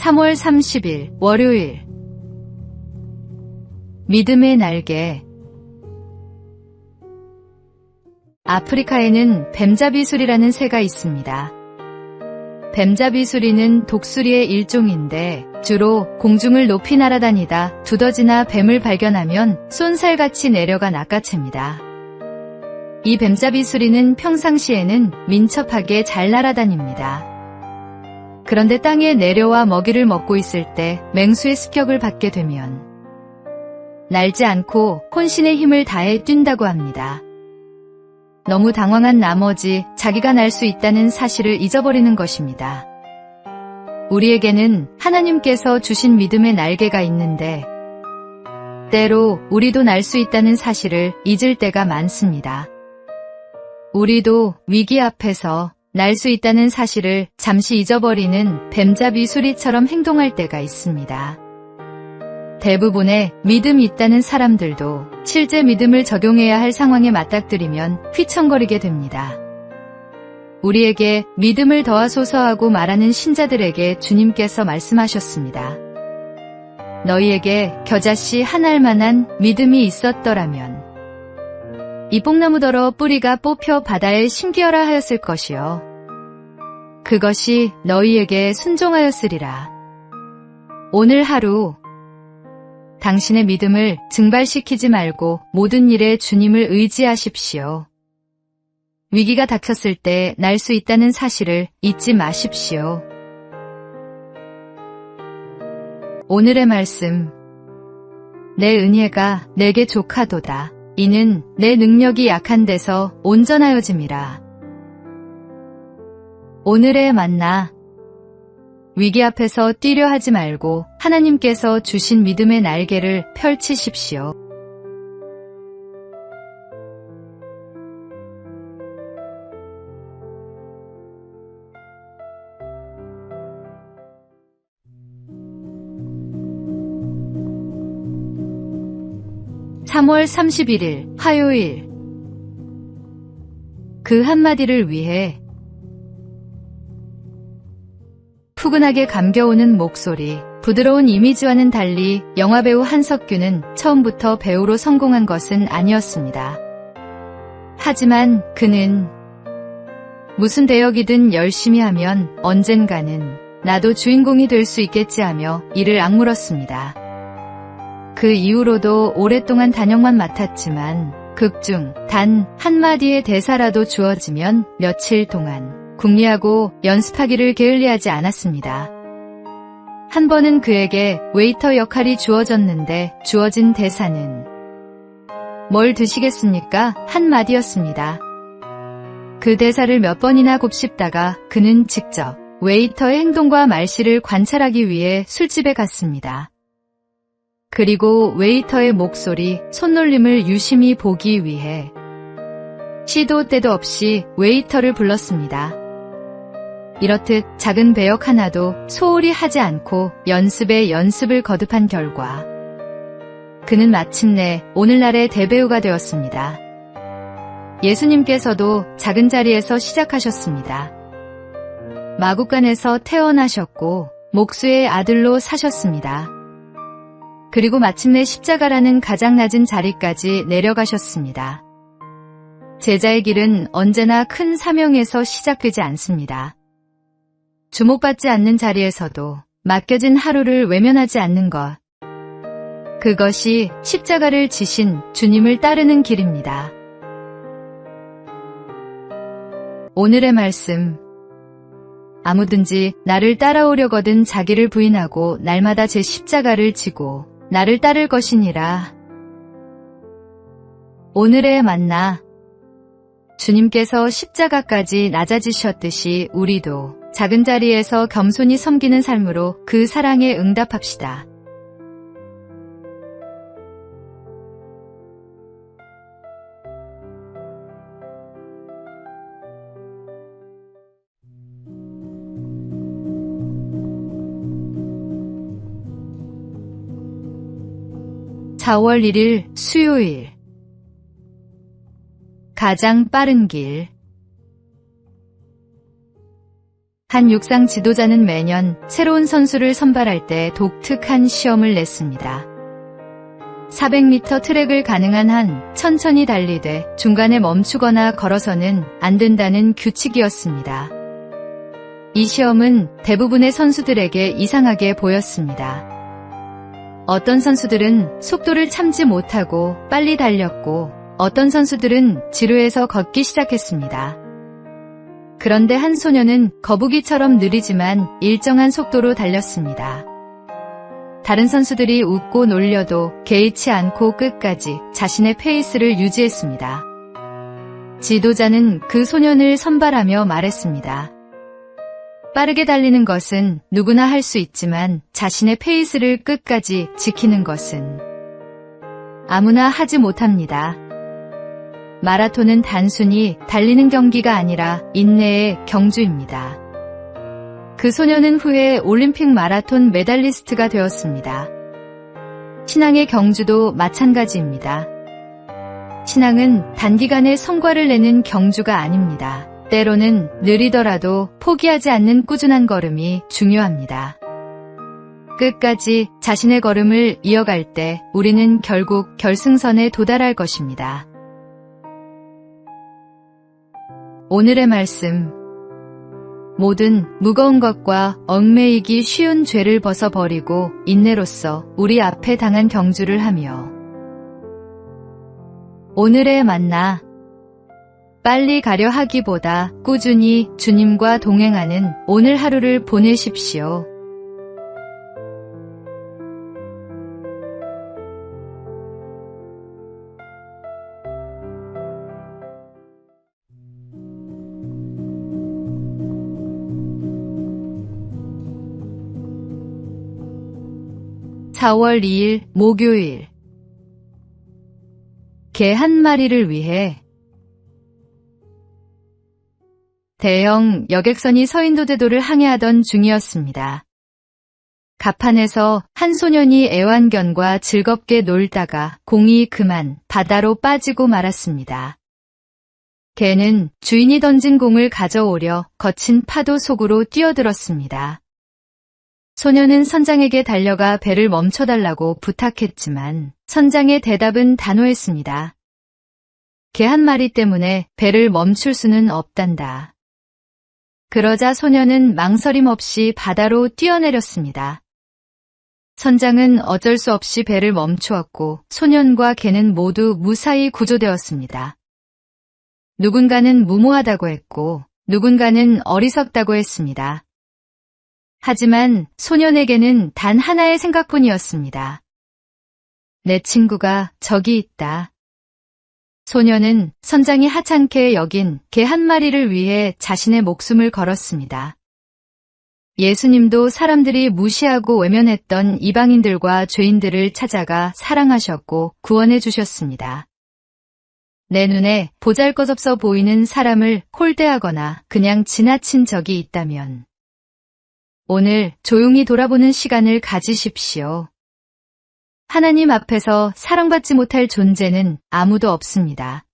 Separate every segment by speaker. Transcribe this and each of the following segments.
Speaker 1: 3월 30일 월요일. 믿음의 날개. 아프리카에는 뱀잡이수리라는 새가 있습니다. 뱀잡이수리는 독수리의 일종인데 주로 공중을 높이 날아다니다 두더지나 뱀을 발견하면 쏜살같이 내려가 낚아챕니다. 이 뱀잡이수리는 평상시에는 민첩하게 잘 날아다닙니다. 그런데 땅에 내려와 먹이를 먹고 있을 때 맹수의 습격을 받게 되면 날지 않고 혼신의 힘을 다해 뛴다고 합니다. 너무 당황한 나머지 자기가 날 수 있다는 사실을 잊어버리는 것입니다. 우리에게는 하나님께서 주신 믿음의 날개가 있는데 때로 우리도 날 수 있다는 사실을 잊을 때가 많습니다. 우리도 위기 앞에서 날 수 있다는 사실을 잠시 잊어버리는 뱀잡이 수리처럼 행동할 때가 있습니다. 대부분의 믿음이 있다는 사람들도 실제 믿음을 적용해야 할 상황에 맞닥뜨리면 휘청거리게 됩니다. 우리에게 믿음을 더하소서 하고 말하는 신자들에게 주님께서 말씀하셨습니다. 너희에게 겨자씨 한 알만한 믿음이 있었더라면 이 뽕나무더러 뿌리가 뽑혀 바다에 심기어라 하였을 것이요 그것이 너희에게 순종하였으리라. 오늘 하루 당신의 믿음을 증발시키지 말고 모든 일에 주님을 의지하십시오. 위기가 닥쳤을 때 날 수 있다는 사실을 잊지 마십시오. 오늘의 말씀. 내 은혜가 내게 족하도다. 이는 내 능력이 약한 데서 온전하여짐이라. 오늘의 만나. 위기 앞에서 뛰려 하지 말고 하나님께서 주신 믿음의 날개를 펼치십시오. (3월 31일) 화요일. 그 한마디를 위해 푸근하게 감겨오는 목소리, 부드러운 이미지와는 달리 영화배우 한석규는 처음부터 배우로 성공한 것은 아니었습니다. 하지만 그는 무슨 대역이든 열심히 하면 언젠가는 나도 주인공이 될 수 있겠지 하며 이를 악물었습니다. 그 이후로도 오랫동안 단역만 맡았지만 극중 단 한마디의 대사라도 주어지면 며칠 동안 궁리하고 연습하기를 게을리하지 않았습니다. 한 번은 그에게 웨이터 역할이 주어졌는데 주어진 대사는 뭘 드시겠습니까? 한마디였습니다. 그 대사를 몇 번이나 곱씹다가 그는 직접 웨이터의 행동과 말씨를 관찰하기 위해 술집에 갔습니다. 그리고 웨이터의 목소리, 손놀림을 유심히 보기 위해 시도 때도 없이 웨이터를 불렀습니다. 이렇듯 작은 배역 하나도 소홀히 하지 않고 연습에 연습을 거듭한 결과 그는 마침내 오늘날의 대배우가 되었습니다. 예수님께서도 작은 자리에서 시작하셨습니다. 마구간에서 태어나셨고 목수의 아들로 사셨습니다. 그리고 마침내 십자가라는 가장 낮은 자리까지 내려가셨습니다. 제자의 길은 언제나 큰 사명에서 시작되지 않습니다. 주목받지 않는 자리에서도 맡겨진 하루를 외면하지 않는 것. 그것이 십자가를 지신 주님을 따르는 길입니다. 오늘의 말씀. 아무든지 나를 따라오려거든 자기를 부인하고 날마다 제 십자가를 지고 나를 따를 것이니라. 오늘의 만나. 주님께서 십자가까지 낮아지셨듯이 우리도 작은 자리에서 겸손히 섬기는 삶으로 그 사랑에 응답합시다. (4월 1일) 수요일. 가장 빠른 길. 한 육상 지도자는 매년 새로운 선수를 선발할 때 독특한 시험을 냈습니다. 400m 트랙을 가능한 한 천천히 달리되 중간에 멈추거나 걸어서는 안 된다는 규칙이었습니다. 이 시험은 대부분의 선수들에게 이상하게 보였습니다. 어떤 선수들은 속도를 참지 못하고 빨리 달렸고 어떤 선수들은 지루해서 걷기 시작했습니다. 그런데 한 소녀는 거북이처럼 느리지만 일정한 속도로 달렸습니다. 다른 선수들이 웃고 놀려도 개의치 않고 끝까지 자신의 페이스를 유지했습니다. 지도자는 그 소년을 선발하며 말했습니다. 빠르게 달리는 것은 누구나 할 수 있지만 자신의 페이스를 끝까지 지키는 것은 아무나 하지 못합니다. 마라톤은 단순히 달리는 경기가 아니라 인내의 경주입니다. 그 소녀는 후에 올림픽 마라톤 메달리스트가 되었습니다. 신앙의 경주도 마찬가지입니다. 신앙은 단기간에 성과를 내는 경주가 아닙니다. 때로는 느리더라도 포기하지 않는 꾸준한 걸음이 중요합니다. 끝까지 자신의 걸음을 이어갈 때 우리는 결국 결승선에 도달할 것입니다. 오늘의 말씀. 모든 무거운 것과 얽매이기 쉬운 죄를 벗어버리고 인내로써 우리 앞에 당한 경주를 하며. 오늘의 만나. 빨리 가려 하기보다 꾸준히 주님과 동행하는 오늘 하루를 보내십시오. (4월 2일) 목요일. 개 한 마리를 위해. 대형 여객선이 서인도대도를 항해하던 중이었습니다. 갑판에서 한 소년이 애완견과 즐겁게 놀다가 공이 그만 바다로 빠지고 말았습니다. 개는 주인이 던진 공을 가져오려 거친 파도 속으로 뛰어들었습니다. 소년은 선장에게 달려가 배를 멈춰달라고 부탁했지만 선장의 대답은 단호했습니다. 개 한 마리 때문에 배를 멈출 수는 없단다. 그러자 소년은 망설임 없이 바다로 뛰어내렸습니다. 선장은 어쩔 수 없이 배를 멈추었고 소년과 개는 모두 무사히 구조되었습니다. 누군가는 무모하다고 했고 누군가는 어리석다고 했습니다. 하지만 소년에게는 단 하나의 생각뿐이었습니다. 내 친구가 저기 있다. 소년은 선장이 하찮게 여긴 개 한 마리를 위해 자신의 목숨을 걸었습니다. 예수님도 사람들이 무시하고 외면했던 이방인들과 죄인들을 찾아가 사랑하셨고 구원해 주셨습니다. 내 눈에 보잘것없어 보이는 사람을 홀대하거나 그냥 지나친 적이 있다면 오늘 조용히 돌아보는 시간을 가지십시오. 하나님 앞에서 사랑받지 못할 존재는 아무도 없습니다.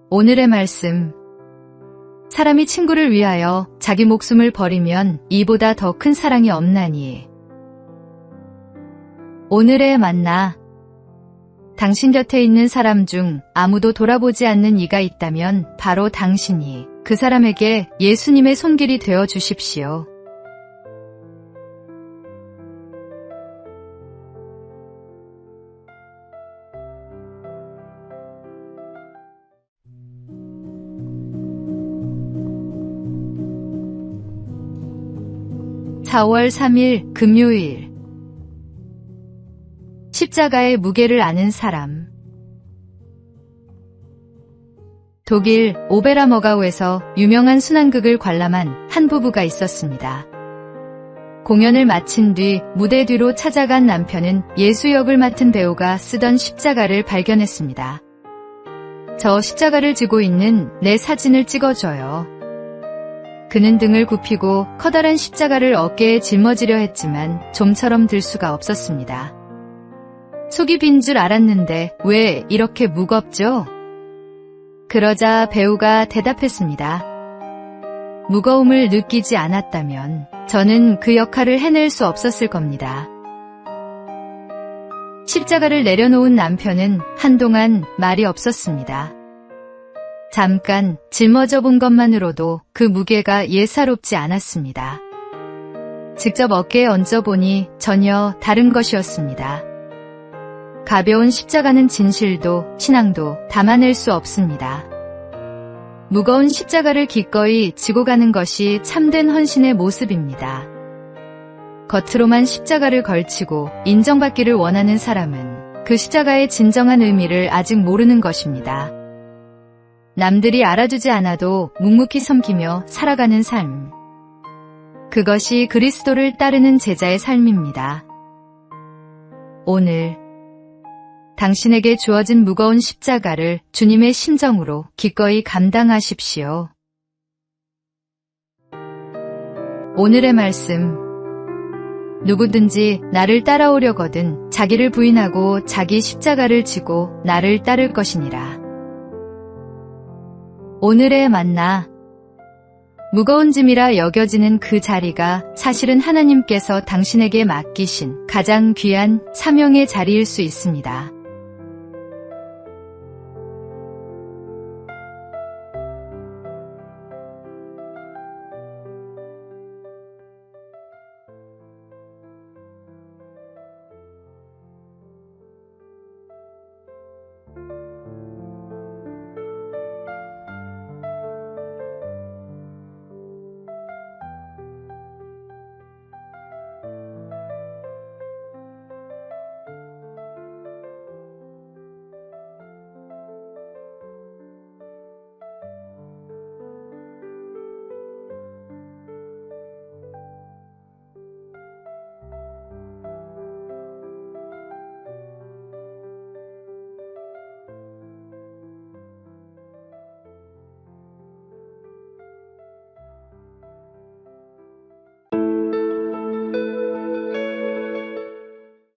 Speaker 1: 오늘의 말씀. 사람이 친구를 위하여 자기 목숨을 버리면 이보다 더 큰 사랑이 없나니. 오늘의 만나. 당신 곁에 있는 사람 중 아무도 돌아보지 않는 이가 있다면 바로 당신이 그 사람에게 예수님의 손길이 되어 주십시오. (4월 3일) 금요일. 십자가의 무게를 아는 사람. 독일 오베라머가우에서 유명한 순환극을 관람한 한 부부가 있었습니다. 공연을 마친 뒤 무대 뒤로 찾아간 남편은 예수 역을 맡은 배우가 쓰던 십자가를 발견했습니다. 저 십자가를 지고 있는 내 사진을 찍어줘요. 그는 등을 굽히고 커다란 십자가를 어깨에 짊어지려 했지만 좀처럼 들 수가 없었습니다. 속이 빈 줄 알았는데 왜 이렇게 무겁죠? 그러자 배우가 대답했습니다. 무거움을 느끼지 않았다면 저는 그 역할을 해낼 수 없었을 겁니다. 십자가를 내려놓은 남편은 한동안 말이 없었습니다. 잠깐 짊어져 본 것만으로도 그 무게가 예사롭지 않았습니다. 직접 어깨에 얹어보니 전혀 다른 것이었습니다. 가벼운 십자가는 진실도 신앙도 담아낼 수 없습니다. 무거운 십자가를 기꺼이 지고 가는 것이 참된 헌신의 모습입니다. 겉으로만 십자가를 걸치고 인정받기를 원하는 사람은 그 십자가의 진정한 의미를 아직 모르는 것입니다. 남들이 알아주지 않아도 묵묵히 섬기며 살아가는 삶. 그것이 그리스도를 따르는 제자의 삶입니다. 오늘 당신에게 주어진 무거운 십자가를 주님의 심정으로 기꺼이 감당하십시오. 오늘의 말씀. 누구든지 나를 따라오려거든 자기를 부인하고 자기 십자가를 지고 나를 따를 것이니라. 오늘의 만나. 무거운 짐이라 여겨지는 그 자리가 사실은 하나님께서 당신에게 맡기신 가장 귀한 사명의 자리일 수 있습니다.